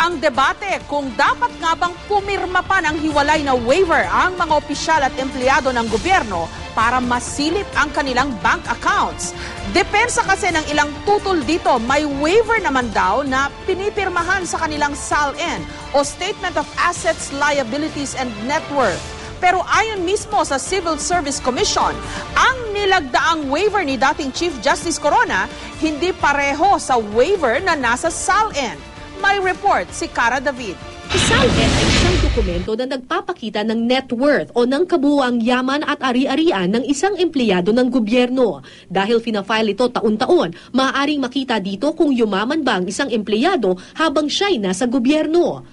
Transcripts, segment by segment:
Ang debate kung dapat nga bang pumirma pa ng hiwalay na waiver ang mga opisyal at empleyado ng gobyerno para masilip ang kanilang bank accounts. Depensa kasi ng ilang tutol dito, may waiver naman daw na pinipirmahan sa kanilang SALN o Statement of Assets, Liabilities and Net Worth. Pero ayon mismo sa Civil Service Commission, ang nilagdaang waiver ni dating Chief Justice Corona hindi pareho sa waiver na nasa SALN. May report si Cara David. SALN ay isang dokumento na nagpapakita ng net worth o ng kabuuang yaman at ari-arian ng isang empleyado ng gobyerno. Dahil fina-file ito taon-taon, maaaring makita dito kung yumaman ba ang isang empleyado habang siya'y nasa gobyerno.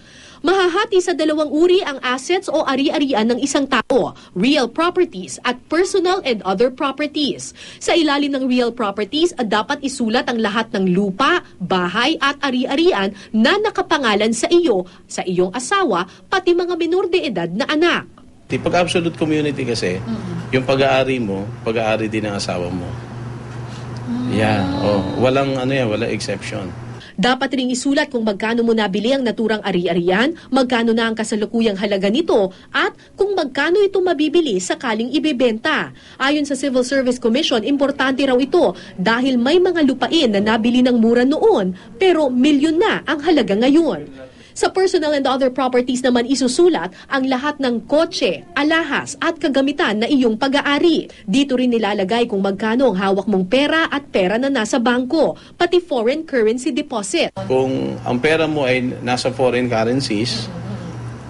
Mahahati sa dalawang uri ang assets o ari-arian ng isang tao, real properties at personal and other properties. Sa ilalim ng real properties, dapat isulat ang lahat ng lupa, bahay at ari-arian na nakapangalan sa iyo, sa iyong asawa, pati mga minor de edad na anak. Pag absolute community kasi, yung pag-aari mo, pag-aari din ng asawa mo. Walang exception. Dapat ring isulat kung magkano mo nabili ang naturang ari-arian, magkano na ang kasalukuyang halaga nito, at kung magkano ito mabibili sakaling ibebenta. Ayon sa Civil Service Commission, importante raw ito dahil may mga lupain na nabili ng mura noon pero milyon na ang halaga ngayon. Sa personal and other properties naman isusulat ang lahat ng kotse, alahas at kagamitan na iyong pag-aari. Dito rin nilalagay kung magkano ang hawak mong pera at pera na nasa bangko, pati foreign currency deposit. Kung ang pera mo ay nasa foreign currencies,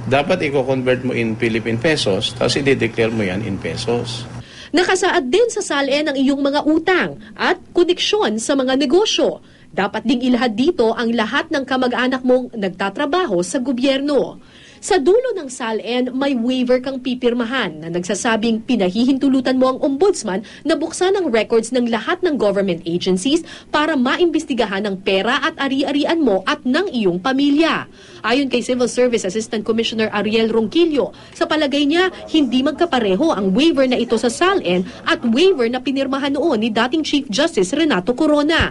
dapat i-convert mo in Philippine pesos, tapos i-declare mo yan in pesos. Nakasaad din sa SALN ang iyong mga utang at koneksyon sa mga negosyo. Dapat ding ilahad dito ang lahat ng kamag-anak mong nagtatrabaho sa gobyerno. Sa dulo ng SALN, may waiver kang pipirmahan na nagsasabing pinahihintulutan mo ang ombudsman na buksan ang records ng lahat ng government agencies para maimbestigahan ang pera at ari-arian mo at ng iyong pamilya. Ayon kay Civil Service Assistant Commissioner Ariel Ronquillo, sa palagay niya, hindi magkapareho ang waiver na ito sa SALN at waiver na pinirmahan noon ni dating Chief Justice Renato Corona.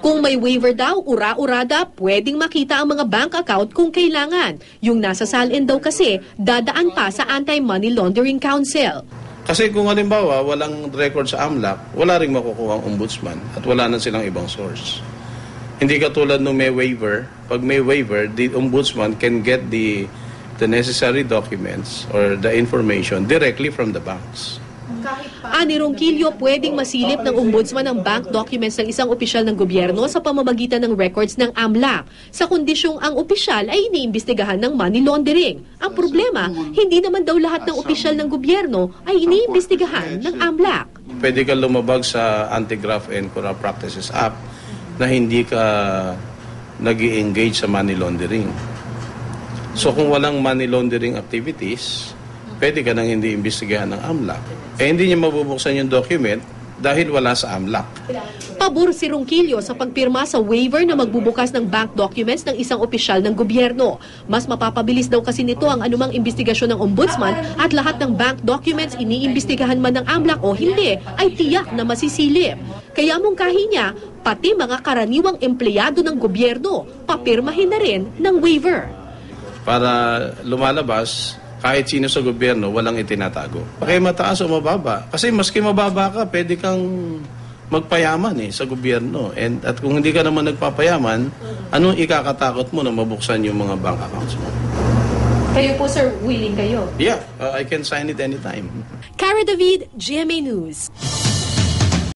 Kung may waiver daw, ura-urada, pwedeng makita ang mga bank account kung kailangan. Yung nasa SALN daw kasi, dadaan pa sa Anti-Money Laundering Council. Kasi kung halimbawa, walang record sa AMLAC, wala ring makukuha ang ombudsman at wala na silang ibang source. Hindi katulad nung may waiver. Pag may waiver, the ombudsman can get the necessary documents or the information directly from the banks. Ani Ronquillo, pwedeng masilip ng ombudsman ang bank documents ng isang opisyal ng gobyerno sa pamamagitan ng records ng AMLAC, sa kondisyong ang opisyal ay iniimbestigahan ng money laundering. Ang problema, hindi naman daw lahat ng opisyal ng gobyerno ay iniimbestigahan ng AMLAC. Pwede ka lumabag sa Anti-Graft and Corrupt Practices Act na hindi ka nag-i-engage sa money laundering. So kung walang money laundering activities, pwede ka nang hindi imbestigahan ng AMLAC. Hindi niya mabubuksan yung document dahil wala sa AMLAC. Pabor si Ronquillo sa pagpirma sa waiver na magbubukas ng bank documents ng isang opisyal ng gobyerno. Mas mapapabilis daw kasi nito ang anumang investigasyon ng ombudsman at lahat ng bank documents iniimbestigahan man ng AMLAC o hindi ay tiyak na masisilip. Kaya mungkahi niya, pati mga karaniwang empleyado ng gobyerno, papirmahin na rin ng waiver. Para lumalabas, kahit sino sa gobyerno, walang itinatago. Kaya mataas o mababa. Kasi maski mababa ka, pwede kang magpayaman sa gobyerno. At kung hindi ka naman nagpapayaman, anong ikakatakot mo na mabuksan yung mga bank accounts mo? Kayo po, sir, willing kayo? Yeah, I can sign it anytime. Cara David, GMA News.